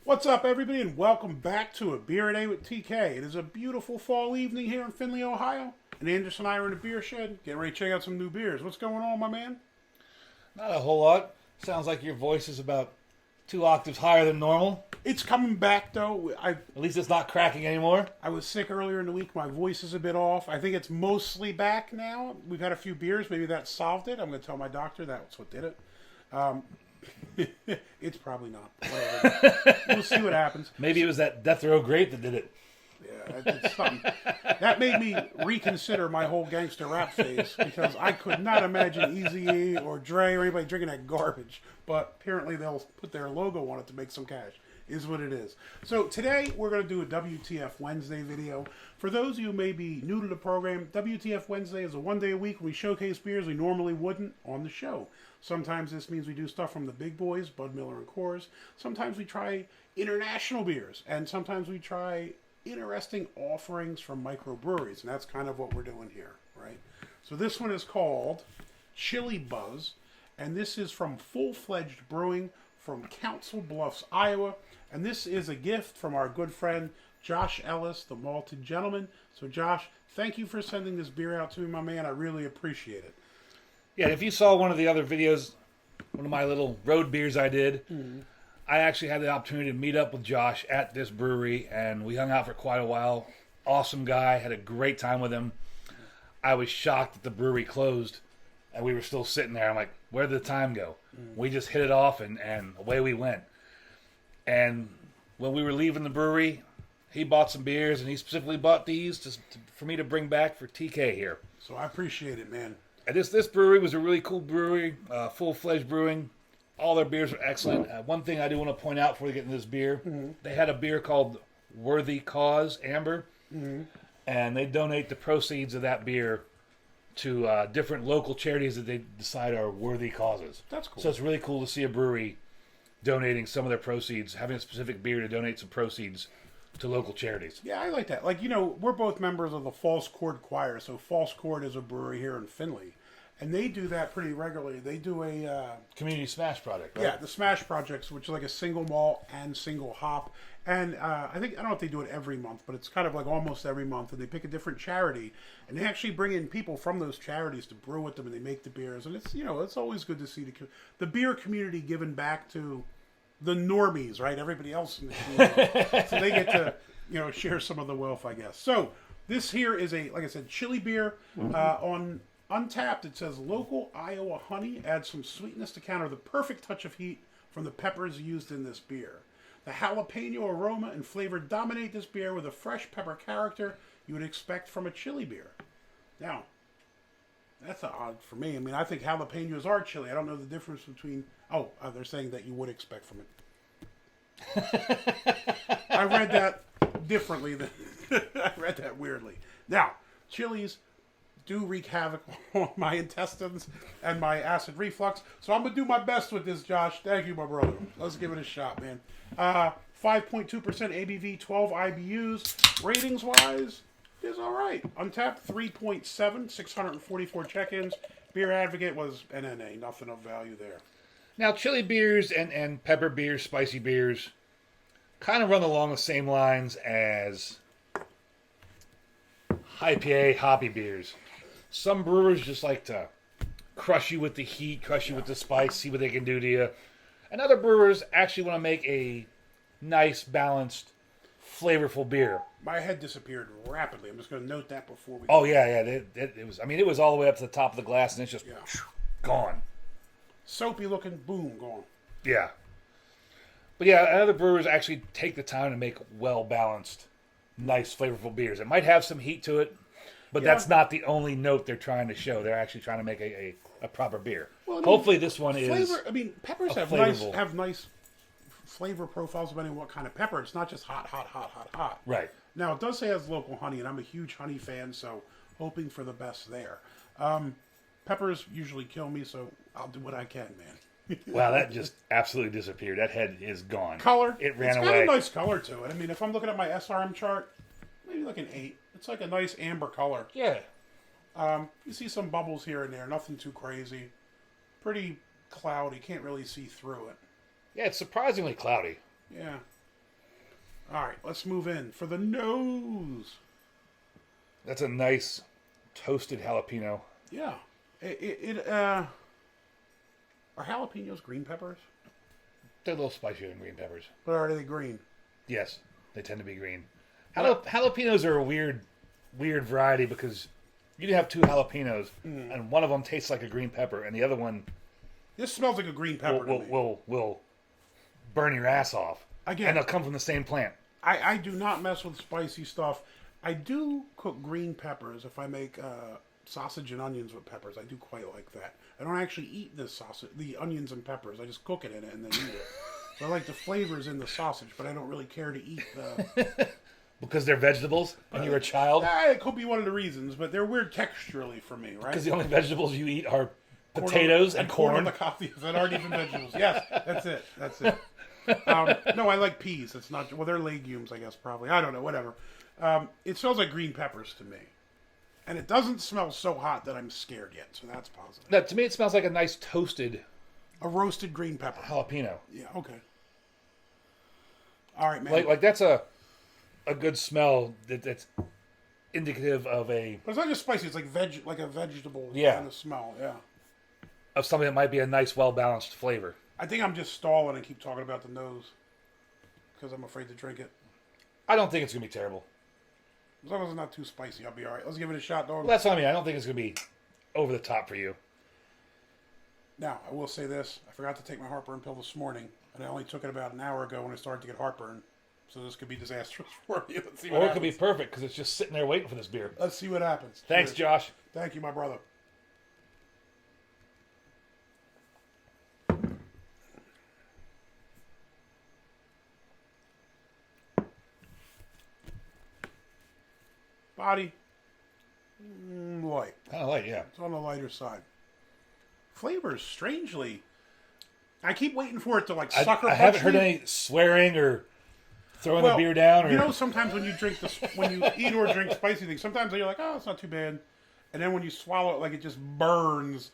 What's up, everybody, and welcome back to A Beer a Day with TK. It is a beautiful fall evening here in Findlay, Ohio, and Anders and I are in a beer shed, getting ready to check out some new beers. What's going on, my man? Not a whole lot. Sounds like your voice is about 2 octaves higher than normal. It's coming back, though. At least it's not cracking anymore. I was sick earlier in the week. My voice is a bit off. I think it's mostly back now. We've had a few beers. Maybe that solved it. I'm going to tell my doctor that's what did it. It's probably not. Whatever. We'll see what happens. Maybe it was that death row grape that did it. Yeah, it's something. That made me reconsider my whole gangster rap phase because I could not imagine Eazy-E or Dre or anybody drinking that garbage. But apparently they'll put their logo on it to make some cash. Is what it is. So today we're going to do a WTF Wednesday video. For those of you who may be new to the program, WTF Wednesday is a one day a week where we showcase beers we normally wouldn't on the show. Sometimes this means we do stuff from the big boys, Bud Miller and Coors. Sometimes we try international beers. And sometimes we try interesting offerings from microbreweries. And that's kind of what we're doing here, right? So this one is called Chili Buzz. And this is from Fledged Brewing from Council Bluffs, Iowa. And this is a gift from our good friend Josh Ellis, the Malted Gentleman. So Josh, thank you for sending this beer out to me, my man. I really appreciate it. Yeah, if you saw one of the other videos, one of my little road beers I did, I actually had the opportunity to meet up with Josh at this brewery, and we hung out for quite a while. Awesome guy, had a great time with him. I was shocked that the brewery closed, and we were still sitting there. I'm like, where did the time go? We just hit it off, and away we went. And when we were leaving the brewery, he bought some beers, and he specifically bought these for me to bring back for TK here. So I appreciate it, man. And this brewery was a really cool brewery, Fledged Brewing. All their beers were excellent. One thing I do want to point out before we get into this beer, they had a beer called Worthy Cause Amber, and they donate the proceeds of that beer to different local charities that they decide are worthy causes. That's cool. So it's really cool to see a brewery donating some of their proceeds, having a specific beer to donate some proceeds to local charities. Yeah, I like that. Like, you know, we're both members of the False Chord Choir. So False Chord is a brewery here in Findlay. And they do that pretty regularly. They do a... Community Smash Project, right? Yeah, the Smash Projects, which is like a single malt and single hop. And I don't know if they do it every month, but it's kind of like almost every month. And they pick a different charity. And they actually bring in people from those charities to brew with them, and they make the beers. And it's, you know, it's always good to see the beer community giving back to the normies, right? Everybody else in the community. So they get to, you know, share some of the wealth, I guess. So this here is a, like I said, chili beer. On Untappd, it says local Iowa honey adds some sweetness to counter the perfect touch of heat from the peppers used in this beer. The jalapeno aroma and flavor dominate this beer with a fresh pepper character you would expect from a chili beer. Now, that's odd for me. I mean, I think jalapenos are chili. I don't know the difference between... Oh, they're saying that you would expect from it. I read that differently. I read that weirdly. Now, chilies do wreak havoc on my intestines and my acid reflux. So I'm going to do my best with this, Josh. Thank you, my brother. Let's give it a shot, man. 5.2% ABV, 12 IBUs. Ratings-wise, is all right. Untappd, 3.7, 644 check-ins. Beer Advocate was NNA, nothing of value there. Now, chili beers and pepper beers, spicy beers, kind of run along the same lines as IPA, hoppy beers. Some brewers just like to crush you with the heat, crush you with the spice, see what they can do to you. And other brewers actually want to make a nice, balanced, flavorful beer. My head disappeared rapidly. I'm just going to note that before we... Oh, yeah. It was. I mean, it was all the way up to the top of the glass, and it's just gone. Soapy looking, boom, gone. Yeah. But yeah, other brewers actually take the time to make well-balanced, nice, flavorful beers. It might have some heat to it, but that's not the only note they're trying to show. They're actually trying to make a proper beer. Well, I mean, hopefully this one is I mean, peppers have nice flavor profiles depending on what kind of pepper. It's not just hot, hot, hot, hot, hot. Right. Now, it does say it has local honey, and I'm a huge honey fan, so hoping for the best there. Peppers usually kill me, so I'll do what I can, man. Wow, that just absolutely disappeared. That head is gone. Color. It ran away. It's got a nice color to it. I mean, if I'm looking at my SRM chart, maybe like an 8. It's like a nice amber color. Yeah. You see some bubbles here and there. Nothing too crazy. Pretty cloudy. Can't really see through it. Yeah, it's surprisingly cloudy. Yeah. All right, let's move in for the nose. That's a nice toasted jalapeno. Yeah. Are jalapenos green peppers? They're a little spicier than green peppers. But are they green? Yes, they tend to be green. Jalapenos are a weird variety because you can have two jalapenos, and one of them tastes like a green pepper, and the other one This smells like a green pepper to me. will burn your ass off. Again, And they'll come from the same plant. I do not mess with spicy stuff. I do cook green peppers if I make sausage and onions with peppers. I do quite like that. I don't actually eat the onions and peppers. I just cook it in it and then eat it. So I like the flavors in the sausage, but I don't really care to eat the... Because they're vegetables and you're a child? It could be one of the reasons, but they're weird texturally for me, right? Because the only vegetables you eat are potatoes and corn. On the coffee that aren't even vegetables. Yes, that's it. No, I like peas. It's not... Well, they're legumes, I guess, probably. I don't know, whatever. It smells like green peppers to me. And it doesn't smell so hot that I'm scared yet, so that's positive. No, to me, it smells like a nice toasted... A roasted green pepper. Jalapeno. Yeah, okay. All right, man. Like that's a good smell that's indicative of But it's not just spicy. It's like a vegetable kind of smell, yeah. Of something that might be a nice, well-balanced flavor. I think I'm just stalling and keep talking about the nose because I'm afraid to drink it. I don't think it's going to be terrible. As long as it's not too spicy, I'll be all right. Let's give it a shot, dog. Well, that's what I mean. I don't think it's going to be over the top for you. Now, I will say this. I forgot to take my heartburn pill this morning, and I only took it about an hour ago when I started to get heartburn. So this could be disastrous for me. Let's see what Or it happens. could be perfect because it's just sitting there waiting for this beer. Let's see what happens. Thanks, Cheers. Josh. Thank you, my brother. Body, light. Kind of light, yeah. It's on the lighter side. Flavors, strangely, I keep waiting for it to like sucker punch I haven't heard me. any swearing or throwing the beer down. Or... You know, sometimes when you drink this, when you eat or drink spicy things, sometimes you're like, oh, it's not too bad, and then when you swallow it, like it just burns.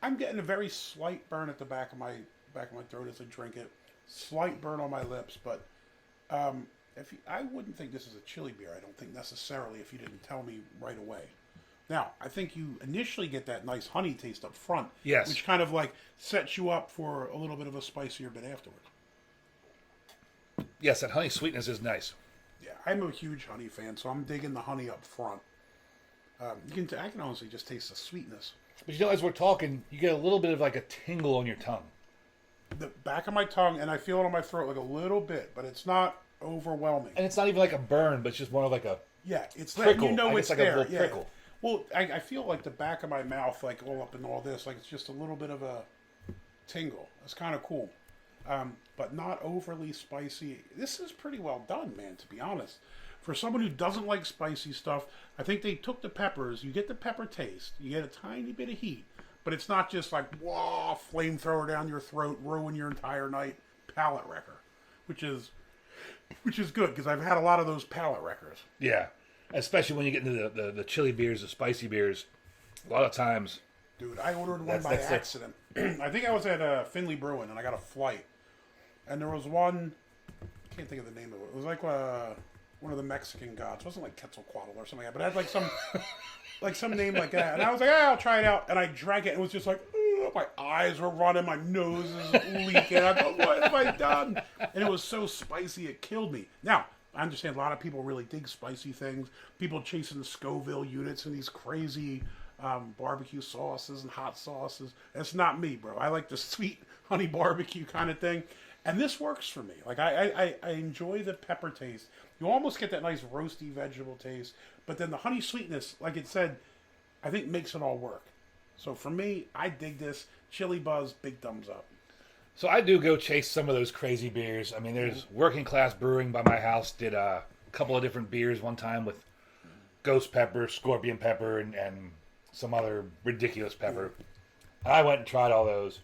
I'm getting a very slight burn at the back of my throat as I drink it. Slight burn on my lips, but I wouldn't think this is a chili beer. I don't think necessarily if you didn't tell me right away. Now, I think you initially get that nice honey taste up front. Yes. Which kind of like sets you up for a little bit of a spicier bit afterwards. Yes, that honey sweetness is nice. Yeah, I'm a huge honey fan, so I'm digging the honey up front. I can honestly just taste the sweetness. But you know, as we're talking, you get a little bit of like a tingle on your tongue. The back of my tongue, and I feel it on my throat like a little bit, but it's not overwhelming. And it's not even like a burn, but it's just more of like a it's prickle. You know it's like there. a little prickle. Well, I feel like the back of my mouth, like all up in all this, like it's just a little bit of a tingle. It's kind of cool, but not overly spicy. This is pretty well done, man, to be honest. For someone who doesn't like spicy stuff, I think they took the peppers. You get the pepper taste. You get a tiny bit of heat, but it's not just like, whoa, flamethrower down your throat, ruin your entire night, palate wrecker, which is good because I've had a lot of those palate wreckers. Yeah. Especially when you get into the chili beers, the spicy beers. A lot of times. Dude, I ordered one by accident. I think I was at Fledged Brewing and I got a flight. And there was one, I can't think of the name of it. It was like one of the Mexican gods. It wasn't like Quetzalcoatl or something like that, but it had like some name like that. And I was like, I'll try it out. And I drank it and it was just like, my eyes were running, my nose is leaking. I thought, what have I done? And it was so spicy it killed me. Now, I understand a lot of people really dig spicy things. People chasing the Scoville units and these crazy barbecue sauces and hot sauces. That's not me, bro. I like the sweet honey barbecue kind of thing. And this works for me. Like, I enjoy the pepper taste. You almost get that nice roasty vegetable taste. But then the honey sweetness, like it said, I think makes it all work. So for me, I dig this. Chili Buzz, big thumbs up. So I do go chase some of those crazy beers. I mean, there's Working Class Brewing by my house did a couple of different beers one time with ghost pepper, scorpion pepper, and some other ridiculous pepper. And I went and tried all those,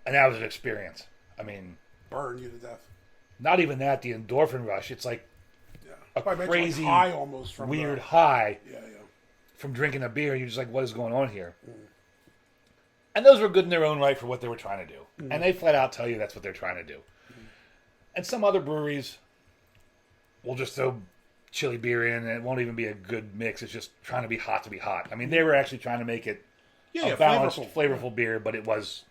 and that was an experience. I mean, burn you to death. Not even that, the endorphin rush. It's like a crazy, like high almost from weird high yeah. from drinking a beer. You're just like, what is going on here? And those were good in their own right for what they were trying to do. And they flat out tell you that's what they're trying to do. And some other breweries we'll just throw chili beer in, and it won't even be a good mix. It's just trying to be hot to be hot. I mean, they were actually trying to make it a balanced, flavorful beer, but it was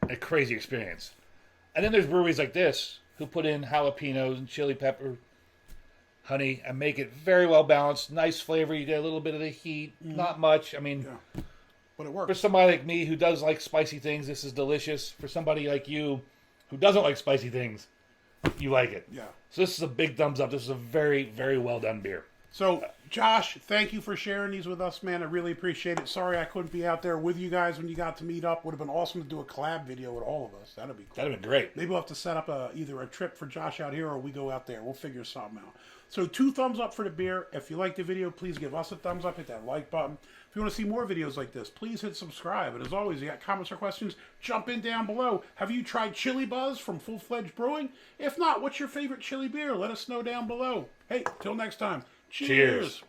a crazy experience. And then there's breweries like this who put in jalapenos and chili pepper, honey, and make it very well balanced, nice flavor. You get a little bit of the heat, not much. I mean, but it works. For somebody like me who does like spicy things, this is delicious. For somebody like you who doesn't like spicy things, you like it. Yeah. So this is a big thumbs up. This is a very, very well done beer. So, Josh, thank you for sharing these with us, man. I really appreciate it. Sorry I couldn't be out there with you guys when you got to meet up. Would have been awesome to do a collab video with all of us. That'd be cool. That'd have been great. Maybe we'll have to set up either a trip for Josh out here or we go out there. We'll figure something out. So 2 thumbs up for the beer. If you like the video, please give us a thumbs up. Hit that like button. If you want to see more videos like this, please hit subscribe. And as always, you got comments or questions, jump in down below. Have you tried Chili Buzz from Fledged Brewing? If not, what's your favorite chili beer? Let us know down below. Hey, till next time. Cheers.